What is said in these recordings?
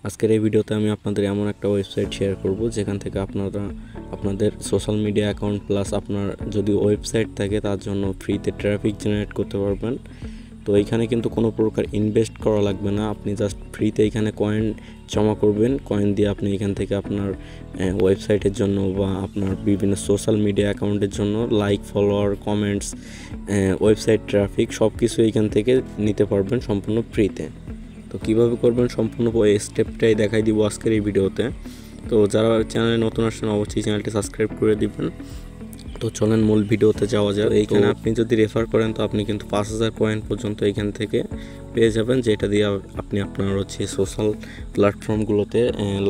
আজকের এই ভিডিওতে আমি আপনাদের এমন একটা ওয়েবসাইট শেয়ার করব যেখান থেকে আপনারা আপনাদের সোশ্যাল মিডিয়া অ্যাকাউন্ট প্লাস আপনার যদি ওয়েবসাইট থাকে তার জন্য ফ্রিতে ট্রাফিক জেনারেট করতে পারবেন। তো এইখানে কিন্তু কোনো প্রকার ইনভেস্ট করা লাগবে না, আপনি জাস্ট ফ্রিতে এখানে কয়েন জমা করবেন। কয়েন দিয়ে আপনি এখান থেকে আপনার ওয়েবসাইটের জন্য বা আপনার বিভিন্ন সোশ্যাল মিডিয়া অ্যাকাউন্টের জন্য like, follower, comments, website traffic সব কিছু এখান থেকে নিতে পারবেন সম্পূর্ণ ফ্রিতে। তো কীভাবে করবেন সম্পূর্ণ এই স্টেপটাই দেখাই দিব আজকের এই ভিডিওতে। তো যারা চ্যানেলে নতুন আসছেন অবশ্যই চ্যানেলটি সাবস্ক্রাইব করে দিবেন। তো চলেন মূল ভিডিওতে যাওয়া যায়। এইখানে আপনি যদি রেফার করেন তো আপনি কিন্তু 5000 কয়েন পর্যন্ত এইখান থেকে পেয়ে যাবেন, যেটা দিয়ে আপনি আপনার সোশ্যাল প্ল্যাটফর্মগুলোতে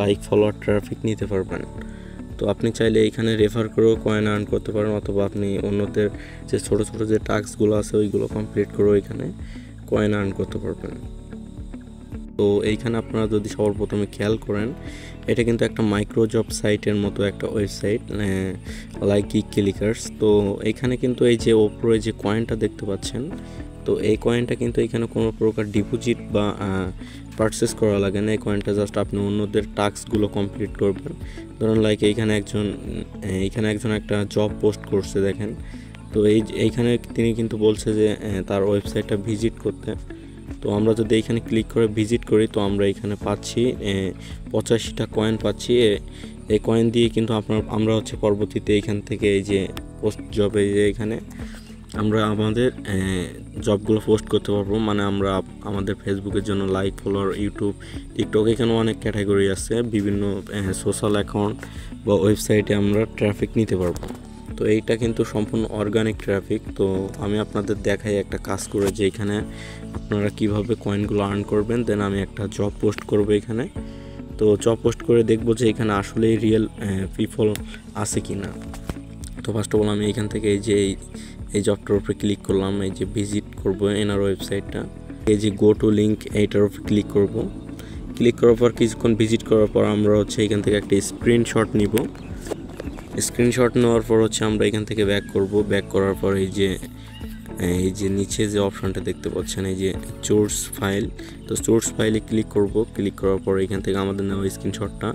লাইক, ফলোয়ার, ট্রাফিক নিতে পারবেন। তো আপনি চাইলে এইখানে রেফার করেও কয়েন আর্ন করতে পারেন, অথবা আপনি অন্যদের যে ছোটো ছোটো যে টাস্কগুলো আছে ওইগুলো কমপ্লিট করেও এখানে কয়েন আর্ন করতে পারবেন। তো এইখানে আপনারা যদি সবার প্রথমে খেয়াল করেন, এটা কিন্তু একটা মাইক্রো জব সাইটের মতো একটা ওয়েবসাইট লাইক গিগ ক্লিকার্স। তো এইখানে কিন্তু এই যে ওপরে যে কয়েনটা দেখতে পাচ্ছেন, তো এই কয়েনটা কিন্তু এখানে কোনো প্রকার ডিপোজিট বা পারচেস করা লাগে না। এই কয়েনটা জাস্ট আপনি অন্যদের টাস্কগুলো কমপ্লিট করবেন। ধরুন লাইক এইখানে একজন একটা জব পোস্ট করছে দেখেন। তো এইখানে তিনি কিন্তু বলছে যে তার ওয়েবসাইটটা ভিজিট করতে। তো আমরা যদি এইখানে ক্লিক করে ভিজিট করি তো আমরা এখানে পাচ্ছি 85টা কয়েন পাচ্ছি। এই কয়েন দিয়ে কিন্তু আমরা পরবর্তীতে এইখান থেকে এই যে পোস্ট জবে যে এখানে আমরা আমাদের জবগুলো পোস্ট করতে পারবো। মানে আমরা আমাদের ফেসবুকের জন্য লাইক, ফলোয়ার, ইউটিউব, টিকটক, এখানেও অনেক ক্যাটাগরি আছে, বিভিন্ন সোশ্যাল অ্যাকাউন্ট বা ওয়েবসাইটে আমরা ট্রাফিক নিতে পারবো। তো এইটা কিন্তু সম্পূর্ণ অর্গানিক ট্রাফিক। তো আমি আপনাদের দেখাই একটা কাজ করে যে এখানে আপনারা কিভাবে কয়েনগুলো আর্ন করবেন। দেন আমি একটা জব পোস্ট করব এখানে। তো জব পোস্ট করে দেখব যে এখানে আসলেই রিয়েল পিপল আছে কি না। তো ফার্স্ট অফ অল আমি এখান থেকে এই জবটার উপরে ক্লিক করলাম, এই যে ভিজিট করব এনার ওয়েবসাইটটা, এই যে গো টু লিঙ্ক এইটার উপরে ক্লিক করব। ক্লিক করার পর কিছুক্ষণ ভিজিট করার পর আমরা এখান থেকে একটা স্ক্রিনশট নিব। স্ক্রিনশট নেওয়ার পর আমরা এখান থেকে ব্যাক করব। ব্যাক করার পর এই যে নিচে যে অপশনটা দেখতে পাচ্ছেন, এই যে সোর্স ফাইল, তো সোর্স ফাইলে ক্লিক করব। ক্লিক করার পর এখান থেকে আমাদের নেওয়া স্ক্রিনশটটা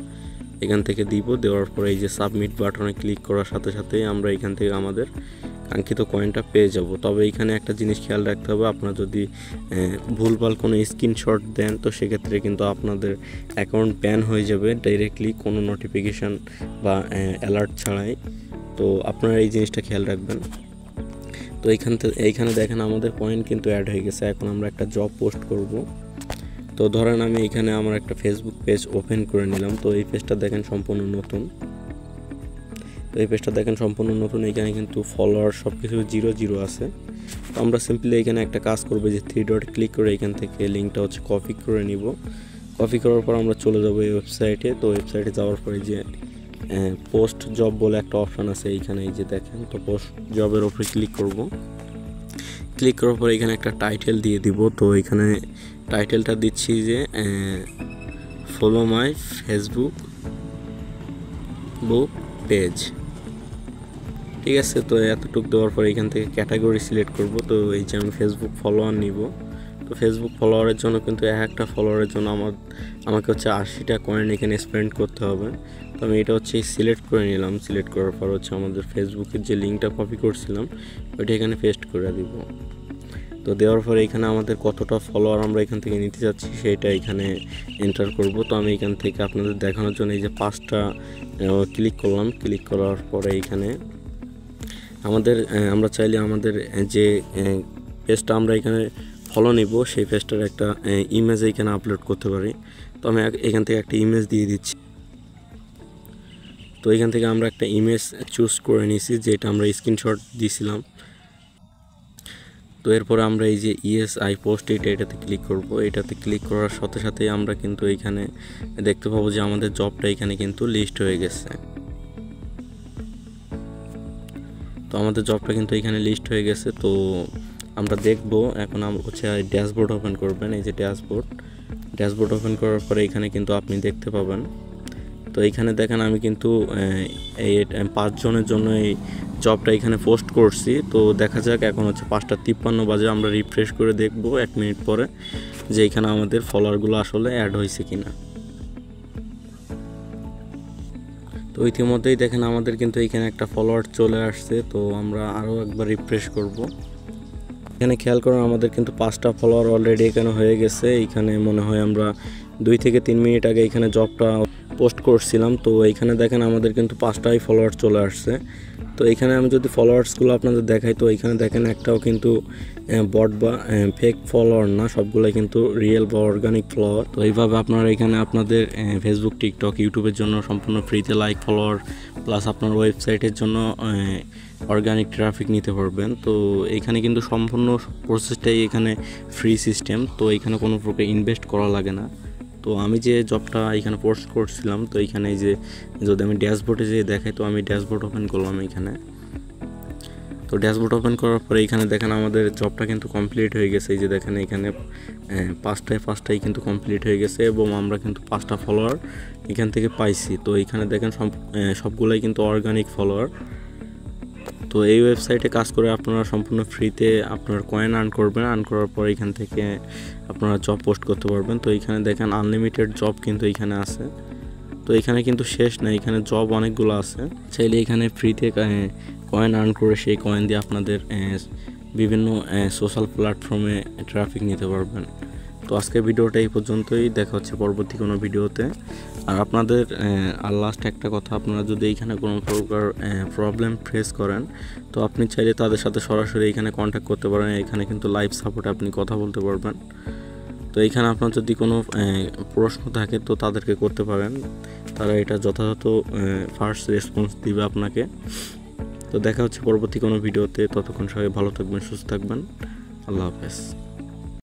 এখান থেকে দেওয়ার পর এই যে সাবমিট বাটনে ক্লিক করার সাথে সাথেই আমরা এখান থেকে আমাদের কাঙ্ক্ষিত কয়েনটা পেয়ে যাব। তবে এখানে একটা জিনিস খেয়াল রাখতে হবে, আপনারা যদি ভুলভাল কোনো স্ক্রিনশট দেন তো সেক্ষেত্রে কিন্তু আপনাদের অ্যাকাউন্ট ব্যান হয়ে যাবে ডাইরেক্টলি, কোনো নোটিফিকেশান বা অ্যালার্ট ছাড়াই। তো আপনারা এই জিনিসটা খেয়াল রাখবেন। তো এইখানে দেখেন আমাদের পয়েন্ট কিন্তু অ্যাড হয়ে গেছে। এখন আমরা একটা জব পোস্ট করব। তো ধরেন আমি এখানে আমার একটা ফেসবুক পেজ ওপেন করে নিলাম। তো এই পেজটা দেখেন সম্পূর্ণ নতুন। এখানে কিন্তু ফলোয়ার সব কিছু 0 আছে। তো আমরা সিম্পলি এখানে একটা কাজ করবো যে 3 ডট ক্লিক করে এখান থেকে লিঙ্কটা কপি করে নিব। কপি করার পর আমরা চলে যাবো এই ওয়েবসাইটে। তো ওয়েবসাইটে যাওয়ার পরে যে পোস্ট জব বলে একটা অপশান আছে এইখানে, এই যে দেখেন। তো পোস্ট জবের ওপরে ক্লিক করব। ক্লিক করার পর এখানে একটা টাইটেল দিয়ে দিব। তো এখানে টাইটেলটা দিচ্ছি যে ফলো মাই ফেসবুক পেজ, ঠিক আছে। তো এতটুকু দেওয়ার পর এখান থেকে ক্যাটাগরি সিলেক্ট করব। তো এই যে আমি ফেসবুক ফলোয়ার নিব। তো ফেসবুক ফলোয়ারের জন্য কিন্তু একটা ফলোয়ারের জন্য আমাকে 80টা কয়েন এখানে স্পেন্ড করতে হবে। তো আমি এটা সিলেক্ট করে নিলাম। সিলেক্ট করার পর আমাদের ফেসবুকের যে লিঙ্কটা কপি করছিলাম ওইটা এখানে পেস্ট করে দিব। তো দেওয়ার পরে এখানে আমাদের কতটা ফলোয়ার আমরা এখান থেকে নিতে যাচ্ছি সেটা এখানে এন্টার করব। তো আমি এখান থেকে আপনাদের দেখানোর জন্য এই যে 5টা ক্লিক করলাম। ক্লিক করার পরে এখানে আমরা চাইলে আমাদের যে পেজটা আমরা এখানে ফলো নিব সেই পেজটার একটা ইমেজ এখানে আপলোড করতে পারি। তো আমি এখান থেকে একটা ইমেজ দিয়ে দিচ্ছি। তো এখান থেকে আমরা একটা ইমেজ চুজ করে নিয়েছি, যেটা আমরা স্ক্রিনশট দিয়েছিলাম। তো এরপর আমরা এই যে ইয়েস আই পোস্ট এটাতে ক্লিক করব। এটাতে ক্লিক করার সাথে সাথেই আমরা কিন্তু এখানে দেখতে পাবো যে আমাদের জবটা এখানে কিন্তু লিস্ট হয়ে গেছে। তো আমাদের জবটা কিন্তু এখানে লিস্ট হয়ে গেছে। তো আমরা দেখব এখন ড্যাশবোর্ড ওপেন করবেন। এই যে ড্যাশবোর্ড ওপেন করার পরে এখানে কিন্তু আপনি দেখতে পাবেন। তো এইখানে দেখেন আমি কিন্তু এই 5 জনের জন্য এই জবটা এখানে পোস্ট করছি। তো দেখা যাক, এখন 5:53 বাজে। আমরা রিফ্রেশ করে দেখব 1 মিনিট পরে যে এখানে আমাদের ফলোয়ারগুলো আসলে অ্যাড হয়েছে কিনা। তো ইতিমধ্যেই দেখেন আমাদের কিন্তু এখানে একটা ফলোয়ার চলে আসছে। তো আমরা আরও একবার রিফ্রেশ করব। এখানে খেয়াল করুন আমাদের কিন্তু 5টা ফলোয়ার অলরেডি এখানে হয়ে গেছে। এইখানে মনে হয় আমরা 2 থেকে 3 মিনিট আগে এখানে জবটা পোস্ট করছিলাম। তো এইখানে দেখেন আমাদের কিন্তু 5টাই ফলোয়ার চলে আসছে। তো এখানে আমি যদি ফলোয়ার্সগুলো আপনাদের দেখাই, তো এখানে দেখেন একটাও কিন্তু বট বা ফেক ফলোয়ার না, সবগুলোই কিন্তু রিয়েল বা অর্গানিক ফলোয়ার। তো এইভাবে আপনারা এখানে আপনাদের ফেসবুক, টিকটক, ইউটিউবের জন্য সম্পূর্ণ ফ্রিতে লাইক, ফলোয়ার প্লাস আপনার ওয়েবসাইটের জন্য অর্গানিক ট্রাফিক নিতে পারবেন। তো এইখানে কিন্তু সম্পূর্ণ প্রসেসটাই এখানে ফ্রি সিস্টেম। তো এখানে কোনো প্রকার ইনভেস্ট করা লাগে না। তো আমি যে জবটা এখানে পোস্ট করছিলাম, তো এইখানে যে যদি আমি ড্যাশবোর্ডে যে দেখাই, তো আমি ড্যাশবোর্ড ওপেন করলাম এখানে। তো ড্যাশবোর্ড ওপেন করার পরে এখানে দেখেন আমাদের জবটা কিন্তু কমপ্লিট হয়ে গেছে। এই যে দেখেন এখানে 5টায় কিন্তু কমপ্লিট হয়ে গেছে এবং আমরা কিন্তু 5টা ফলোয়ার এখান থেকে পাইছি। তো এখানে দেখেন সবগুলাই কিন্তু অর্গানিক ফলোয়ার। তো এই ওয়েবসাইটে কাজ করে আপনারা সম্পূর্ণ ফ্রিতে আপনার কয়েন আর্ন করবেন। আর্ন করার পর এখান থেকে আপনারা জব পোস্ট করতে পারবেন। তো এখানে দেখেন আনলিমিটেড জব কিন্তু এখানে আছে। তো এখানে কিন্তু শেষ না, এখানে জব অনেকগুলো আছে। চাইলে এখানে ফ্রিতে কয়েন আর্ন করে সেই কয়েন দিয়ে আপনাদের বিভিন্ন সোশ্যাল প্ল্যাটফর্মে ট্রাফিক নিতে পারবেন। তো আজকের ভিডিওটা এই পর্যন্তই, দেখা হচ্ছে পরবর্তী কোনো ভিডিওতে। আর আপনাদের আর লাস্ট একটা কথা, আপনারা যদি এইখানে কোনো প্রকার প্রবলেম ফেস করেন, তো আপনি চাইলে তাদের সাথে সরাসরি এখানে কন্ট্যাক্ট করতে পারেন। এখানে কিন্তু লাইভ সাপোর্টে আপনি কথা বলতে পারবেন। তো এইখানে আপনার যদি কোনো প্রশ্ন থাকে তো তাদেরকে করতে পারেন, তারা এটা যথাযথ ফার্স্ট রেসপন্স দিবে আপনাকে। তো দেখা হচ্ছে পরবর্তী কোনো ভিডিওতে। ততক্ষণ সবাই ভালো থাকবেন, সুস্থ থাকবেন। আল্লাহ হাফেজ।